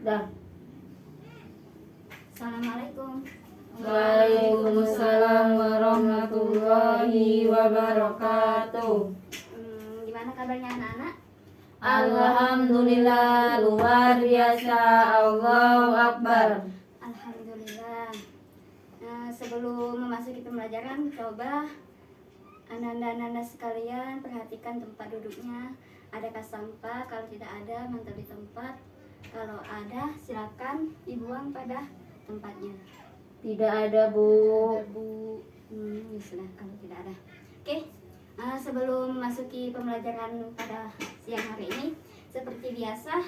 Dah. Assalamualaikum. Waalaikumsalam warahmatullahi wabarakatuh. Gimana kabarnya anak-anak? Alhamdulillah, luar biasa. Allahu Akbar. Alhamdulillah. Sebelum memasuki pembelajaran, coba Anda sekalian perhatikan tempat duduknya. Adakah sampah? Kalau tidak ada, mantap di tempat. Kalau ada, silakan dibuang pada tempatnya. Tidak ada, Bu. Sudah, kalau tidak ada. Oke, sebelum memasuki pembelajaran pada siang hari ini, seperti biasa,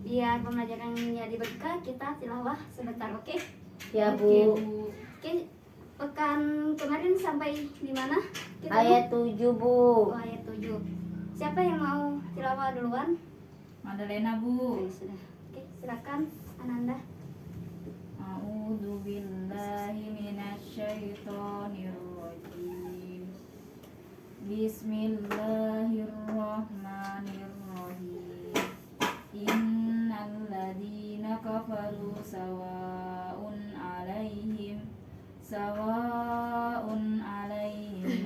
biar pembelajarannya diberkah, kita tilawah sebentar, oke? Ya, Bu. Oke, pekan kemarin sampai di mana? Ayat 7, Bu. Oh, ayat 7. Siapa yang mau tilawah duluan? Madalena, Bu. Sudah. Oke, silakan Ananda. A'udzu billahi minasyaitonir rajim. Bismillahirrahmanirrahim. Innal ladzina kafaru sawa'un 'alaihim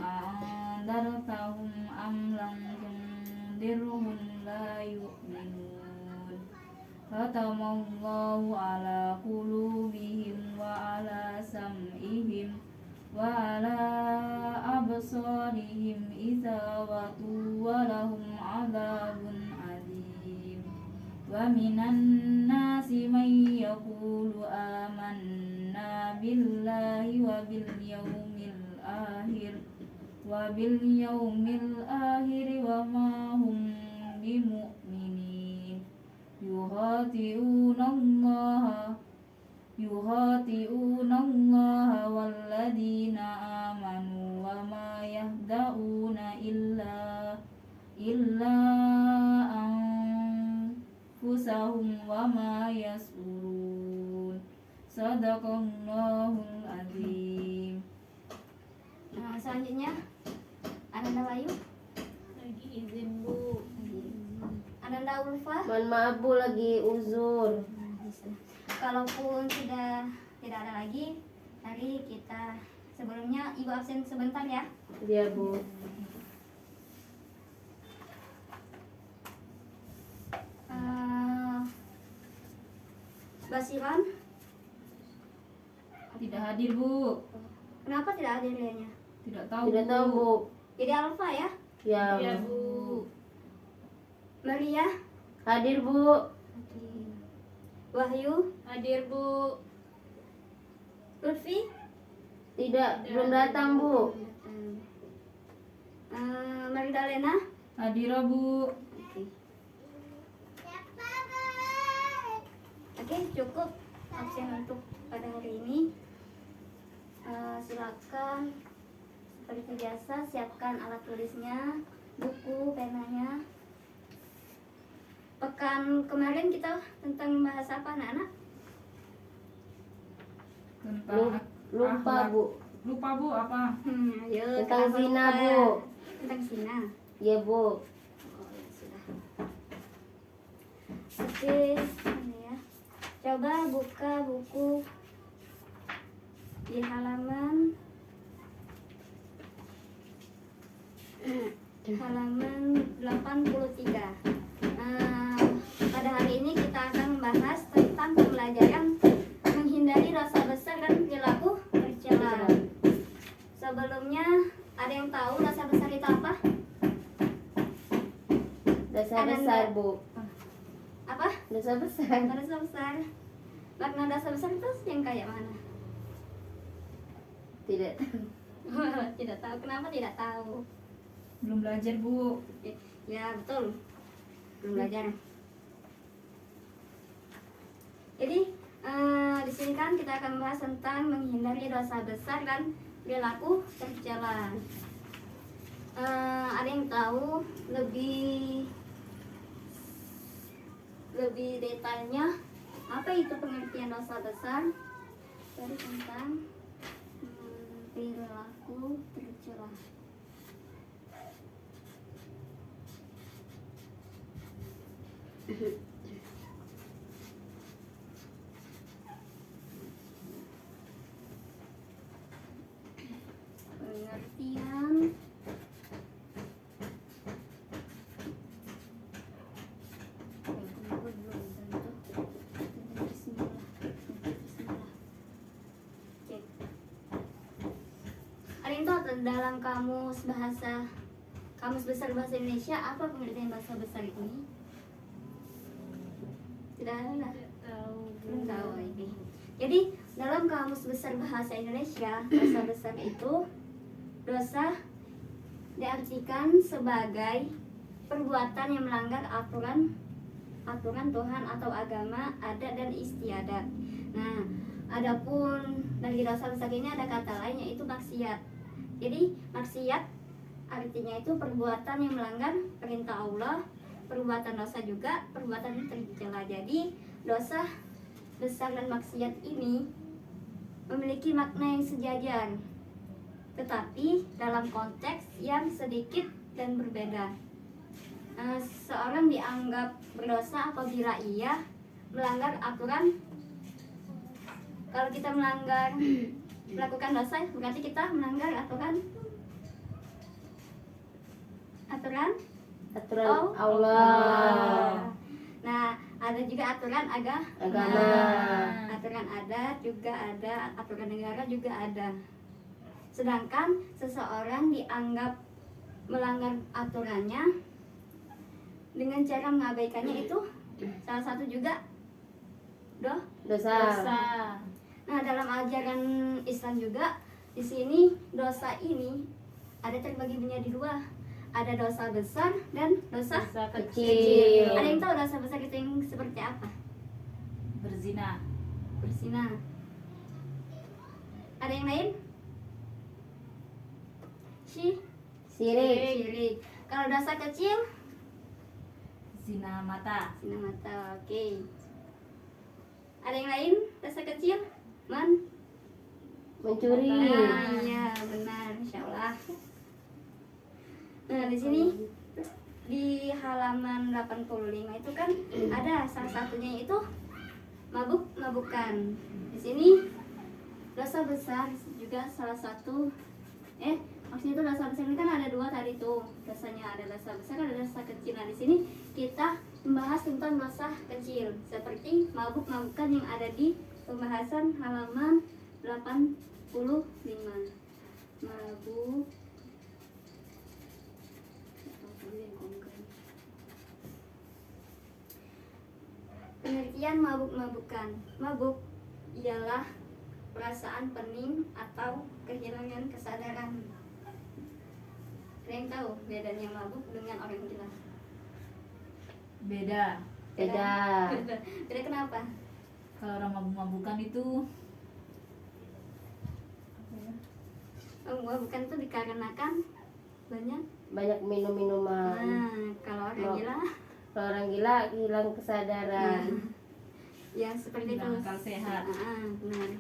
a'andartahum am lam tundirhum la yu'minun. Khatamallahu ala qulubihim wa ala sam'ihim wa ala absarihim ghishawatun wa lahum adzabun adzim. Wa minan nasi man yaqulu amanna billahi wa bil yawmil akhir wa ma hum bimu'minin. yukhati'una Allah walladzina amanu wa ma yahda'una illa anfusahum wa ma yash'urun. Sadaqallahul azim. Selanjutnya Ananda Wayu. Lagi izin, Bu. Ananda Ulfa. Mohon maaf, Bu, lagi uzur. Kalaupun sudah tidak ada lagi, mari kita sebelumnya Ibu absen sebentar ya. Ya, Bu. Basiran. Tidak hadir, Bu. Kenapa tidak hadir dianya? Tidak tahu. Tidak tahu, Bu. Jadi Alfa ya. Ya, Ya, Bu. Bu. Maria. Hadir, Bu. Wahyu. Hadir, Bu. Lutfi. Tidak, belum datang, Bu. Magdalena. Hadir, Bu. Oke, cukup absen untuk pada hari ini. Silakan seperti biasa siapkan alat tulisnya, buku, penanya. Pekan kemarin kita tentang membahas apa, anak-anak? Tentang Lupa, akhlak. Bu. Lupa, Bu, apa? Ayo, Tentang kenapa zina, lupa? Bu. Tentang zina. Ya, Bu. Oh, ya sudah. Oke, ini ya. Coba buka buku di halaman 83. Pada hari ini kita akan membahas tentang pembelajaran menghindari dosa besar dan perilaku tercela. Sebelumnya, ada yang tahu dosa besar itu apa? Dosa Ananda. besar, Bu. Apa? Dosa besar. Dosa besar. Makna dosa besar itu yang kayak mana? Tidak. Tidak tahu. Kenapa tidak tahu? Belum belajar, Bu. Ya betul, belum belajar. Jadi di sini kan kita akan membahas tentang menghindari dosa besar dan perilaku tercela. Ada yang tahu lebih detailnya apa itu pengertian dosa besar dari tentang perilaku tercela? dalam kamus besar bahasa Indonesia apa pengertian bahasa besar ini? Tidak ada. Tahu. Belum tahu ini. Jadi dalam kamus besar bahasa Indonesia, dosa besar itu dosa diartikan sebagai perbuatan yang melanggar aturan Tuhan atau agama, adat dan istiadat. Nah, adapun dari dosa besar ini ada kata lain yaitu maksiat. Jadi maksiat artinya itu perbuatan yang melanggar perintah Allah, perbuatan dosa juga perbuatan yang tercela. Jadi dosa besar dan maksiat ini memiliki makna yang sejajar, tetapi dalam konteks yang sedikit dan berbeda. Seorang dianggap berdosa apabila ia melanggar aturan. Kalau kita melakukan dosa, berarti kita melanggar aturan Allah. Nah, ada juga aturan Agama. aturan adat juga ada, aturan negara juga ada. Sedangkan seseorang dianggap melanggar aturannya dengan cara mengabaikannya itu salah satu juga Dosa. Nah, dalam ajaran Islam juga di sini dosa ini ada terbagi menjadi dua. Ada dosa besar dan dosa Kecil. Ada yang tahu dosa besar itu yang seperti apa? Berzina. Berzina. Ada yang lain? Sirik. Syirik. Kalau dosa kecil? Zina mata. Zina mata. Oke. Ada yang lain? Dosa kecil? Mencuri. Nah, iya benar, insyaallah. Nah, di sini di halaman 85 itu kan ada salah satunya itu mabuk-mabukan. Di sini dosa besar juga salah satu maksudnya itu dosa besar ini kan ada dua tadi tuh. Dosanya ada dosa besar, ada dosa kecil. Nah, di sini kita membahas tentang dosa kecil seperti mabuk-mabukan yang ada di pembahasan halaman 85. Mabuk pengertian mabuk-mabukan. Mabuk ialah perasaan pening atau kehilangan kesadaran. Ada yang tahu bedanya mabuk dengan orang gila? Beda. Beda. Beda kenapa? Kalau orang mabuk-mabukan itu Mabuk-mabukan itu dikarenakan Banyak minum-minuman. Nah, kalau orang gila Kalau orang gila hilang kesadaran. ya seperti itu. hilang akal sehat. Benar.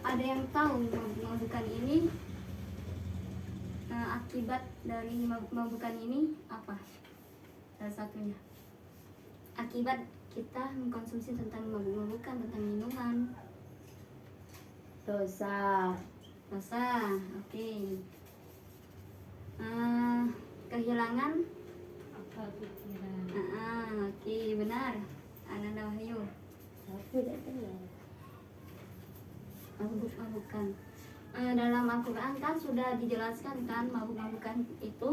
Ada yang tahu mabuk-mabukan ini akibat dari mabuk-mabukan ini apa? Salah satunya akibat kita mengkonsumsi tentang mabuk-mabukan, tentang minuman. Dosa. Oke. Kehilangan Akal pikiran. oke, benar. Ananda Wahyu. Aku tidak kenal. Mabuk-mabukan. Dalam Al-Quran kan sudah dijelaskan kan mabuk-mabukan itu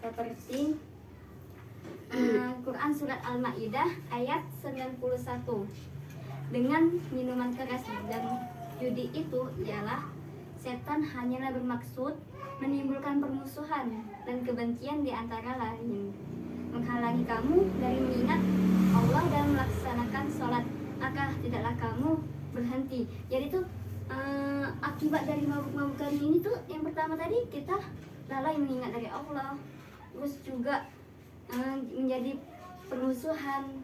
seperti Quran surat Al-Maidah ayat 91. Dengan minuman keras dan judi itu ialah setan hanyalah bermaksud menimbulkan permusuhan dan kebencian di antara lain, menghalangi kamu dari mengingat Allah dan melaksanakan sholat, maka tidaklah kamu berhenti. Jadi tuh akibat dari mabuk-mabukan ini tuh yang pertama tadi kita lalai mengingat dari Allah, terus juga menjadi permusuhan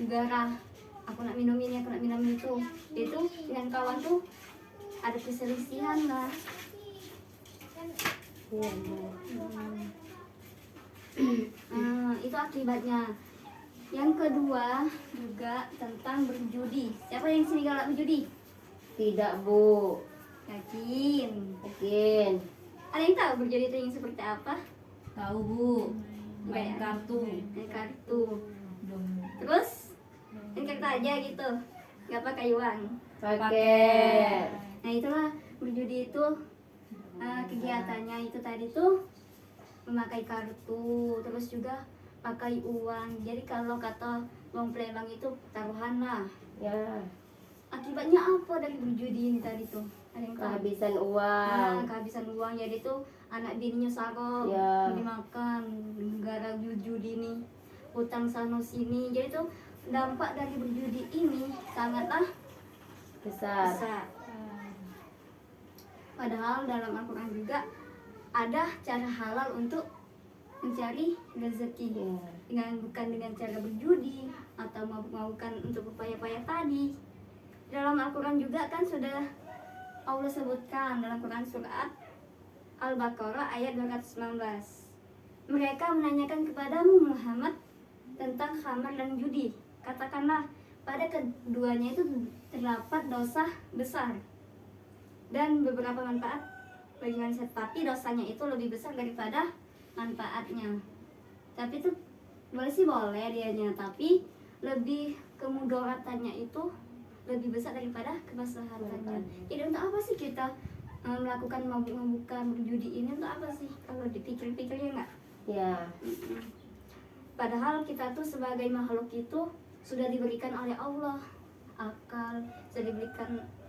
gara aku nak minum ini, aku nak minum itu dengan kawan tuh ada perselisihan lah. Iya. Itu akibatnya. Yang kedua juga tentang berjudi. Siapa yang sini galak berjudi? Tidak, Bu. Yakin? Yakin. Ada yang tahu berjudi itu yang seperti apa? tahu Bu, main Kayak kartu. Main kartu. Belum Terus Ini kertas aja gitu, nggak pakai uang. Pakai. Nah itulah berjudi itu kegiatannya itu tadi tuh memakai kartu, terus juga pakai uang. Jadi kalau kata Bang Pelelang itu taruhan lah. Ya. Akibatnya apa dari berjudi ini tadi tuh? Ada yang tahu? Kehabisan uang. Kehabisan uang. Jadi tuh anak bininya sarong, Ya. dimakan gara judi ini, utang sana sini. Jadi tuh dampak dari berjudi ini sangatlah Besar. besar. Padahal dalam Al-Quran juga ada cara halal untuk mencari rezeki, Ya. bukan dengan cara berjudi atau mabuk-mabukan untuk upaya-upaya tadi. Dalam Al-Quran juga kan sudah Allah sebutkan dalam Quran surat Al-Baqarah ayat 219. Mereka menanyakan kepadamu Muhammad tentang khamar dan judi. Katakanlah, pada keduanya itu terdapat dosa besar dan beberapa manfaat bagi manusia, tapi dosanya itu lebih besar daripada manfaatnya. Tapi itu boleh sih boleh dianya, tapi lebih kemudaratannya itu lebih besar daripada kemaslahatannya. Jadi untuk apa sih kita melakukan mabuk-mabukan berjudi ini, untuk apa sih kalau dipikir-pikirnya enggak? Ya. Padahal kita tuh sebagai makhluk itu sudah diberikan oleh Allah akal, sudah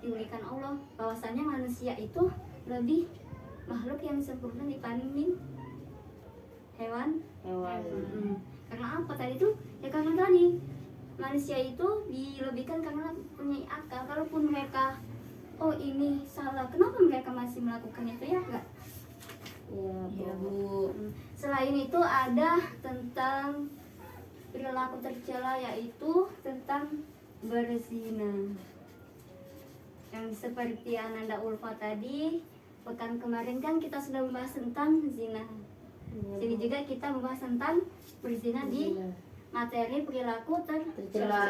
diberikan Allah bahwasanya manusia itu lebih makhluk yang sempurna dibanding hewan. Karena apa tadi tuh? Ya karena tadi manusia itu dilebihkan karena punya akal. Kalaupun mereka oh ini salah, kenapa mereka masih melakukan itu, ya enggak? Iya, Iya Bu. Bu. Selain itu ada tentang perilaku tercela, yaitu tentang berzina. Yang seperti Ananda Ulfa tadi, pekan kemarin kan kita sudah membahas tentang zina. Iya, Sini Bu. juga kita membahas tentang berzina di Iya. materi perilaku Tercela.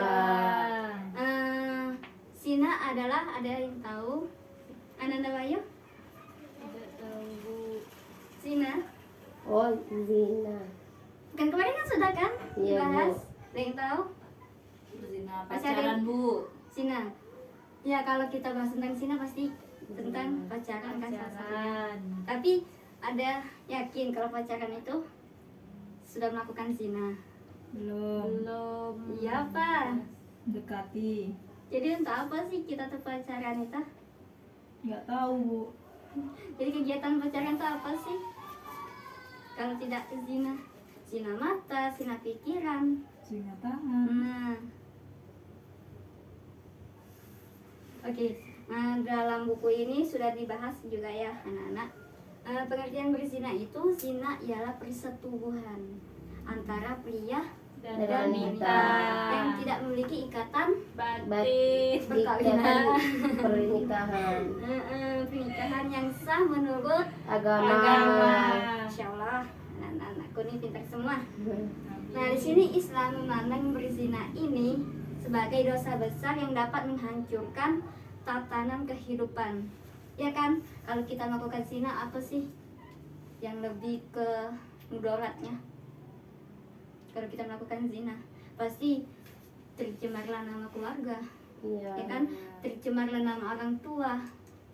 Zina adalah, ada yang tahu? Ananda Bayu? Tidak tahu Bu. Zina? Oh, zina. Kan kemarin kan sudah kan Iya, Bu. dibahas? Ada yang tahu? Berzina Masih ada pacaran yang- Bu. Zina. Ya kalau kita bahas tentang zina pasti tentang pacaran kan salah satunya. Pacaran. Tapi ada yakin kalau pacaran itu sudah melakukan zina? Belum. Iya Pak. Dekati. Jadi untuk apa sih kita tuh pacaran itu? Nggak tahu Bu. Jadi kegiatan pacaran itu apa sih? Kalau tidak zina, zina mata, zina pikiran. Zina tangan. Nah, oke. Nah dalam buku ini sudah dibahas juga ya anak-anak. Pengertian berzina itu, zina ialah persetubuhan antara pria Dan dan wanita. wanita yang tidak memiliki ikatan Batin. perkawinan. Pernikahan. Pernikahan yang sah menurut Agama. Insya Allah anak-anakku ini pintar semua. Nah di sini Islam memandang berzina ini sebagai dosa besar yang dapat menghancurkan tatanan kehidupan. Ya kan, kalau kita melakukan zina apa sih yang lebih ke mudaratnya? Kalau kita melakukan zina pasti tercemarlah nama keluarga, Iya. ya kan, tercemarlah nama orang tua,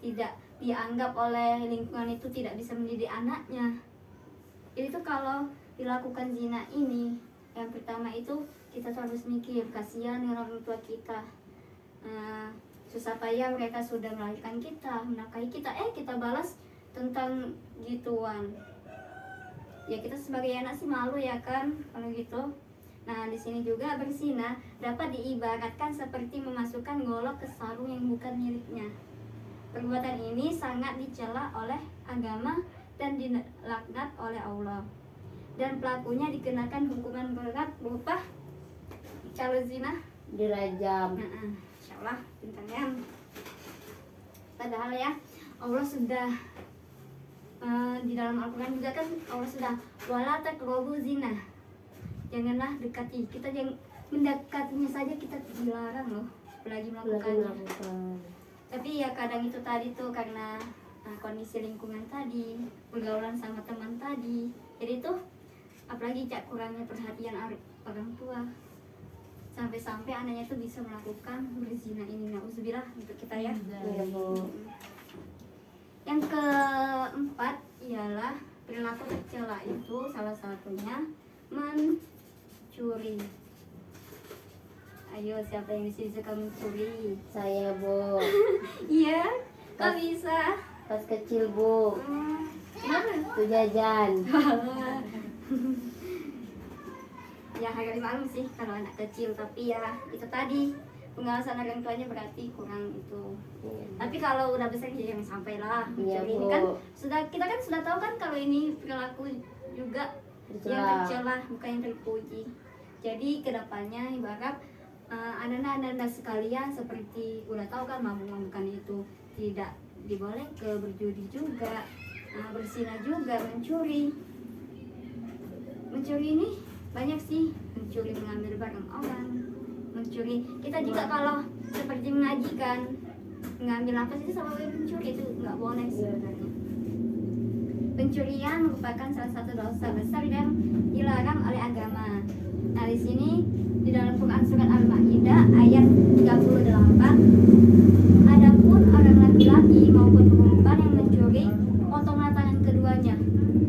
tidak dianggap oleh lingkungan itu tidak bisa mendidik anaknya. Jadi tuh kalau dilakukan zina ini, yang pertama itu kita tuh harus mikir kasihan dengan orang tua kita. Susah payah mereka sudah melahirkan kita, menafkahi kita, kita balas tentang gituan. Ya kita sebagai anak sih malu ya kan kalau gitu. Nah di sini juga berzina dapat diibaratkan seperti memasukkan golok ke sarung yang bukan miliknya. Perbuatan ini sangat dicela oleh agama dan dilaknat oleh Allah. Dan pelakunya dikenakan hukuman berat berupa kalau zina Dirajam. Insya Allah bintangnya. Padahal ya Allah sudah di dalam Al-Quran juga kan Allah sudah wala taqrabu zina, janganlah dekati. Kita yang mendekatinya saja kita dilarang loh, apalagi melakukannya. Tapi ya kadang itu tadi tuh karena kondisi lingkungan tadi, pergaulan sama teman tadi, jadi tuh apalagi kurangnya perhatian orang tua. sampai-sampai anaknya tuh bisa melakukan berzina ini. Nauzubillah untuk kita ya. Iya Bu. Yang keempat ialah perilaku tercela, itu salah satunya mencuri. Ayo, siapa yang di sini suka mencuri? Saya Bu. Iya, kok bisa? Pas kecil Bu. Kenapa? Tuh jajan. Ya agak maklum sih kalau anak kecil, tapi ya itu tadi pengawasan orang tuanya berarti kurang itu. Iya. Tapi kalau udah besar ya jangan sampai lah Iya, mencuri. Ini Bu. kan kita kan sudah tahu kan kalau ini perilaku juga yang tercela, bukan yang terpuji. Jadi kedepannya ibarat anak-anak sekalian seperti udah tahu kan mabuk-mabukan itu tidak diboleh ke berjudi juga, berzina juga, mencuri. Mencuri ini banyak sih, mencuri mengambil barang orang, mencuri. Kita juga kalau seperti mengajikan, mengambil apa sih sama mencuri itu nggak boleh sebenarnya. Pencurian merupakan salah satu dosa besar yang dilarang oleh agama. Nah di sini di dalam Quran surat Al-Maidah ayat 38, adapun orang laki-laki maupun perempuan yang mencuri, potonglah tangan keduanya.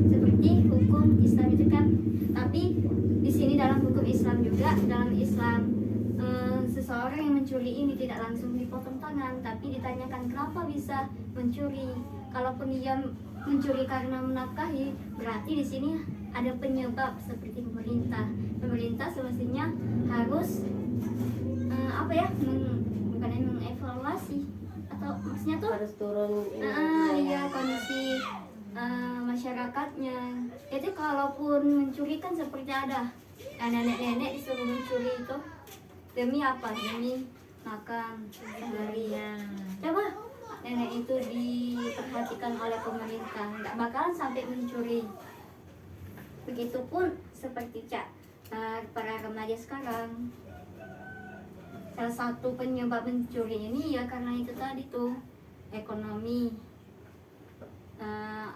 Seperti hukum Islam itu kan. Tapi di sini dalam hukum Islam juga, dalam Islam seseorang yang mencuri ini tidak langsung dipotong tangan, tapi ditanyakan kenapa bisa mencuri. Kalaupun dia mencuri karena menafkahi, berarti di sini ada penyebab seperti pemerintah. Pemerintah semestinya harus bukannya mengevaluasi atau maksudnya tuh Harus turun. iya kondisi masyarakatnya. Jadi kalaupun mencuri kan seperti ada nenek-nenek disuruh mencuri itu demi apa? Demi makan sehari. Coba nenek itu diperhatikan oleh pemerintah, nggak bakalan sampai mencuri. Begitupun seperti para remaja sekarang. Salah satu penyebab mencuri ini ya karena itu tadi tuh ekonomi.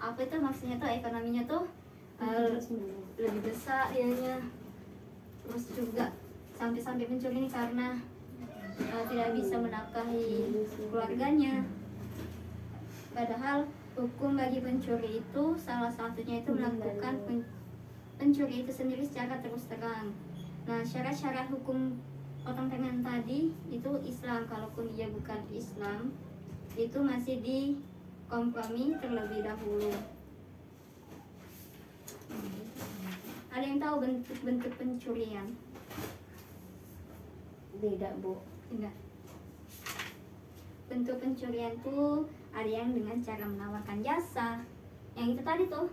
Apa itu maksudnya tuh ekonominya tuh lebih besar dianya. Terus juga sampai mencuri ini karena tidak bisa menafkahi keluarganya. Padahal hukum bagi pencuri itu salah satunya itu melakukan pencuri itu sendiri secara terus terang. Nah syarat-syarat hukum potong tangan tadi itu Islam. Kalaupun dia bukan Islam itu masih di kompromi terlebih dahulu. Ada yang tahu bentuk-bentuk pencurian? Tidak Bu. Enggak. Bentuk pencurian tuh ada yang dengan cara menawarkan jasa. Yang itu tadi tuh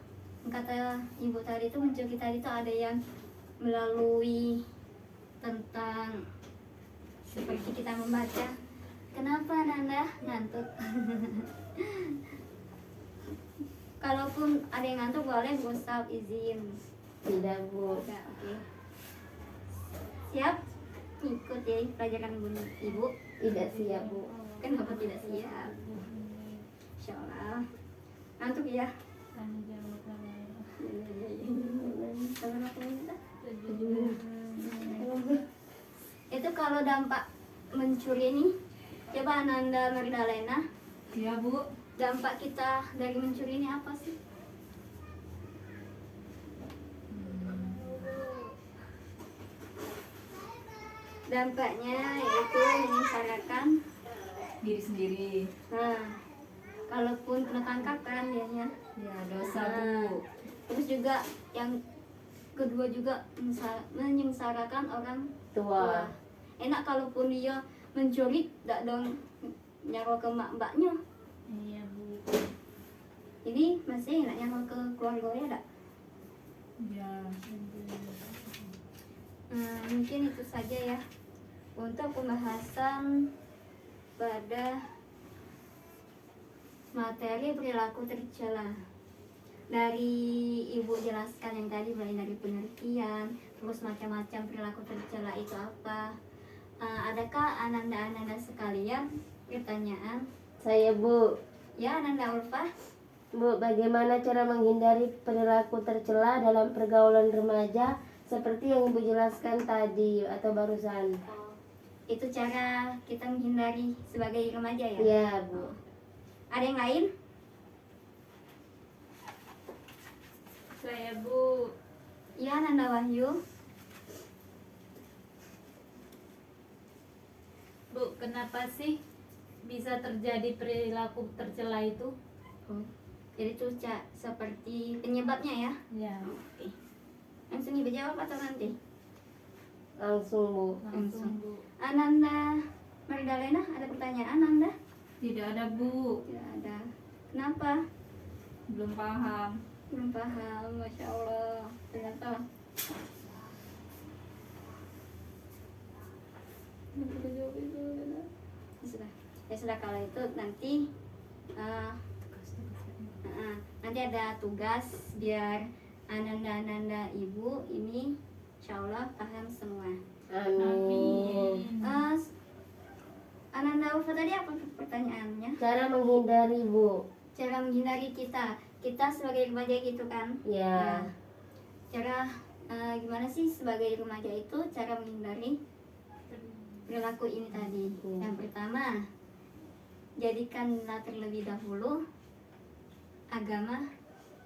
kata ibu tadi tuh mencuri tadi tuh ada yang melalui tentang seperti kita membaca. Kenapa Nanda ngantuk? Kalaupun ada yang ngantuk boleh Bu Ustaz izin. Tidak Bu. Udah, oke. Siap? Ikut ya pelajaran Ibu. Tidak siap Bu. Kenapa tidak siap? Insyaallah. Ngantuk ya? Itu kalau dampak mencuri ini, coba Ananda Magdalena, Iya Bu. dampak kita dari mencuri ini apa sih? Dampaknya yaitu menyengsarakan Diri sendiri. Nah, kalaupun kena tangkap kan dianya. Ya dosa Bu. Terus juga yang kedua juga menyengsarakan orang tua. Tua. Enak kalaupun dia mencuri, tidak dong nyawa ke mbaknya. Iya Bu. Ini masih enak nyawa ke keluarganya tak? Ya. Mungkin itu saja ya untuk pembahasan pada materi perilaku tercela. Dari Ibu jelaskan yang tadi mulai dari pengertian, terus macam-macam perilaku tercela itu apa. Adakah Ananda sekalian pertanyaan? Saya Bu. Ya Ananda Ulfa. Bu, bagaimana cara menghindari perilaku tercela dalam pergaulan remaja Seperti yang Ibu jelaskan tadi atau barusan. Oh, itu cara kita menghindari sebagai remaja ya? Iya, Bu. Ada yang lain? Saya Bu. Iya, Nanda Wahyu. Bu, kenapa sih bisa terjadi perilaku tercela itu? Oh, jadi itu seperti penyebabnya ya? Ya, Oke. Langsung Ibu jawab atau nanti? Langsung, Bu. langsung Bu. Ananda Magdalena, ada pertanyaan Anda? Tidak ada Bu, Tidak ada. Kenapa? belum paham. Belum paham, Masya Allah. Ternyata. Ya sudah kalau itu nanti nanti ada tugas biar Ananda Ibu ini Insya Allah paham semua. Amin. Ananda Ulfa tadi apa pertanyaannya? Cara menghindari, Bu. Cara menghindari kita sebagai remaja gitu kan? Ya. Cara gimana sih sebagai remaja itu cara menghindari perilaku ini tadi? Yang pertama, jadikanlah terlebih dahulu agama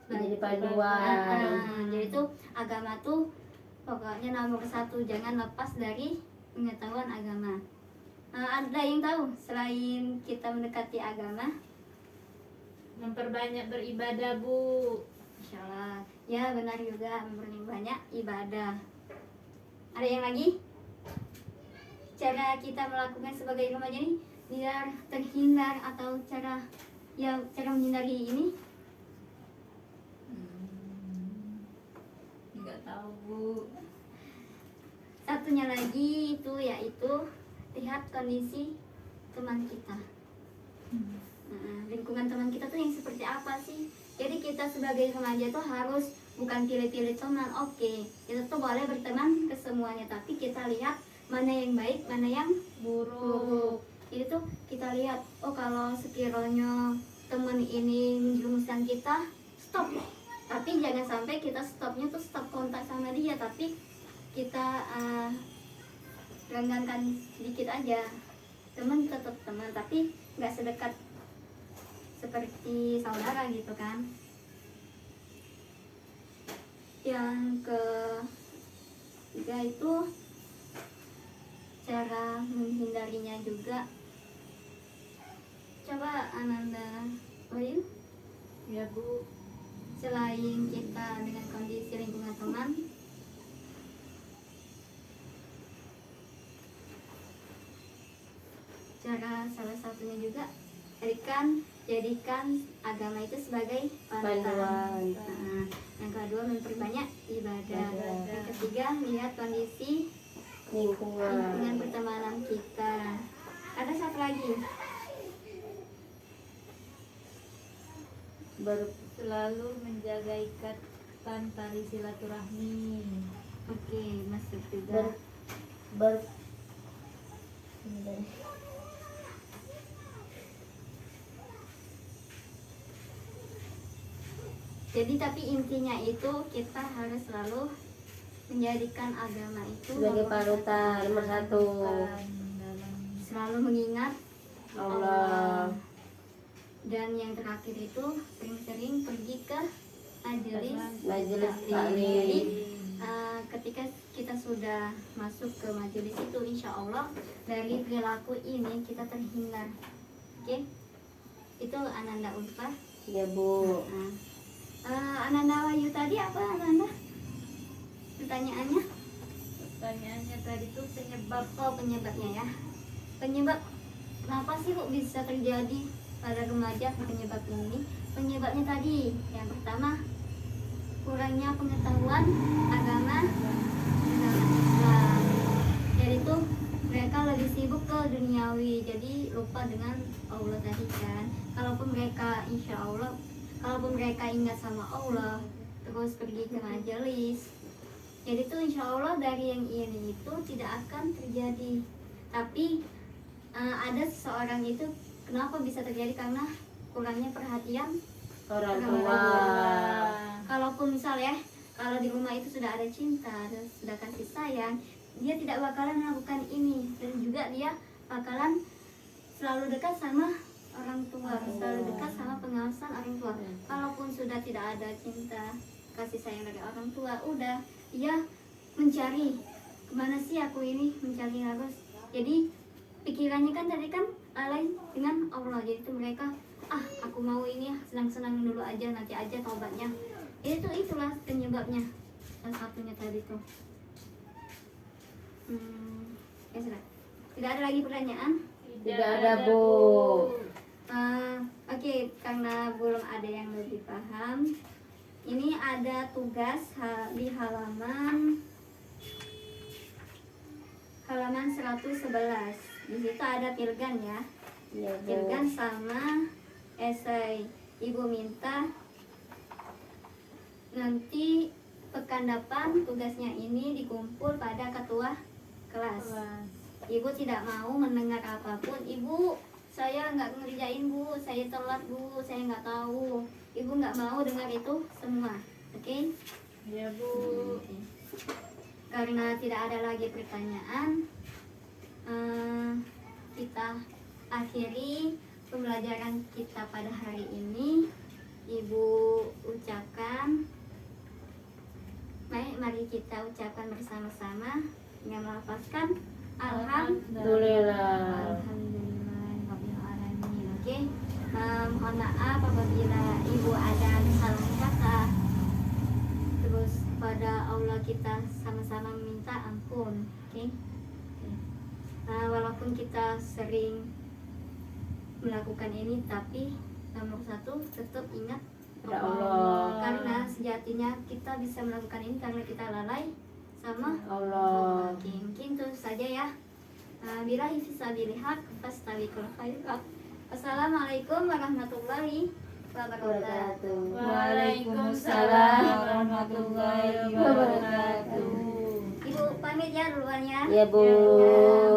Jadi sebagai panduan. jadi itu agama tuh pokoknya nomor satu, jangan lepas dari pengetahuan agama. Ada yang tahu selain kita mendekati agama? Memperbanyak beribadah Bu. Insya Allah. Ya benar juga, memperbanyak ibadah. Ada yang lagi? Cara kita melakukan sebagai remaja ini biar terhindar atau cara menghindari ini? Nggak tahu Bu. Satunya lagi itu yaitu lihat kondisi teman kita. Lingkungan teman kita tuh yang seperti apa sih? Jadi kita sebagai remaja tuh harus bukan pilih-pilih teman. Oke, kita tuh boleh berteman ke semuanya, tapi kita lihat mana yang baik, mana yang buruk. Jadi tuh kita lihat, oh kalau sekiranya teman ini menjerumuskan kita, stop. Tapi jangan sampai kita stopnya tuh stop kontak sama dia, tapi kita renggangkan sedikit aja. Teman tetap teman, tapi nggak sedekat seperti saudara gitu kan. Yang ketiga itu cara menghindarinya juga. Coba Ananda Wahyu, Ya Bu. selain kita dengan kondisi lingkungan teman, cara salah satunya juga jadikan agama itu sebagai Panduan. Yang kedua memperbanyak ibadah. Ibadah. Yang ketiga lihat kondisi lingkungan Lingkungan. pertemanan kita. Ada satu lagi. Selalu menjaga ikatan tali silaturahmi. Oke, masuk juga. ber Jadi tapi intinya itu kita harus selalu menjadikan agama itu sebagai panutan nomor satu. selalu mengingat Allah. Dan yang terakhir itu sering-sering pergi ke Majelis taklim. taklim. Jadi ketika kita sudah masuk ke majelis itu, insya Allah dari perilaku ini kita terhindar. Oke, itu Ananda Ulfa. Ya, Bu. Ananda Wahyu tadi apa Ananda? Pertanyaannya? Pertanyaannya tadi tuh penyebab. Oh, penyebabnya ya. Penyebab kenapa sih kok bisa terjadi pada remaja penyebab ini? Penyebabnya tadi yang pertama kurangnya pengetahuan agama Islam. Jadi tuh mereka lebih sibuk ke duniawi, jadi lupa dengan Allah tadi kan. Kalaupun mereka insya Allah, kalaupun mereka ingat sama Allah, terus pergi ke majelis, jadi tuh insya Allah dari yang ini itu tidak akan terjadi. Tapi ada seseorang itu kenapa bisa terjadi karena kurangnya perhatian Orang orang tua. Kalaupun misal ya, kalau di rumah itu sudah ada cinta, sudah kasih sayang, dia tidak bakalan melakukan ini. Dan juga dia bakalan selalu dekat sama orang tua, selalu dekat sama pengawasan orang tua. Kalaupun sudah tidak ada cinta, kasih sayang dari orang tua, udah dia mencari kemana sih aku ini, mencari harus. Jadi pikirannya kan tadi kan lalai dengan Allah. Jadi itu mereka, aku mau ini ya, senang-senang dulu aja, nanti aja taubatnya. Itulah penyebabnya. Salah satunya tadi tuh. Ya sudah. Tidak ada lagi pertanyaan? Tidak ada, Bu. Oke, karena belum ada yang lebih paham, ini ada tugas di halaman 111. Di situ ada pilgan ya. Iya, Bu. Pilgan sama esai. Ibu minta nanti pekan depan tugasnya ini dikumpul pada ketua kelas. Ibu tidak mau mendengar apapun. Ibu, saya nggak ngerjain, Bu, saya telat, Bu, saya nggak tahu. Ibu nggak mau dengar itu semua, oke? Ya Bu. Oke. Karena tidak ada lagi pertanyaan, kita akhiri pembelajaran kita pada hari ini. Ibu ucapkan, mari kita ucapkan bersama-sama dengan melafazkan Alhamdulillah. Alhamdulillahirrahmanirrahim. Oke, mohon maaf apabila ibu ada salah kata. Terus pada Allah kita sama-sama meminta ampun. Oke. Walaupun kita sering melakukan ini, tapi nomor satu tetap ingat Ya Allah. Karena sejatinya kita bisa melakukan ini karena kita lalai sama Allah. Oke, mungkin itu saja ya. Billahi fisabilil haq fastabiqul khairat. Assalamualaikum warahmatullahi wabarakatuh. Waalaikumsalam warahmatullahi wabarakatuh. Ibu pamit ya duluan ya. Ya, Bu. Ya.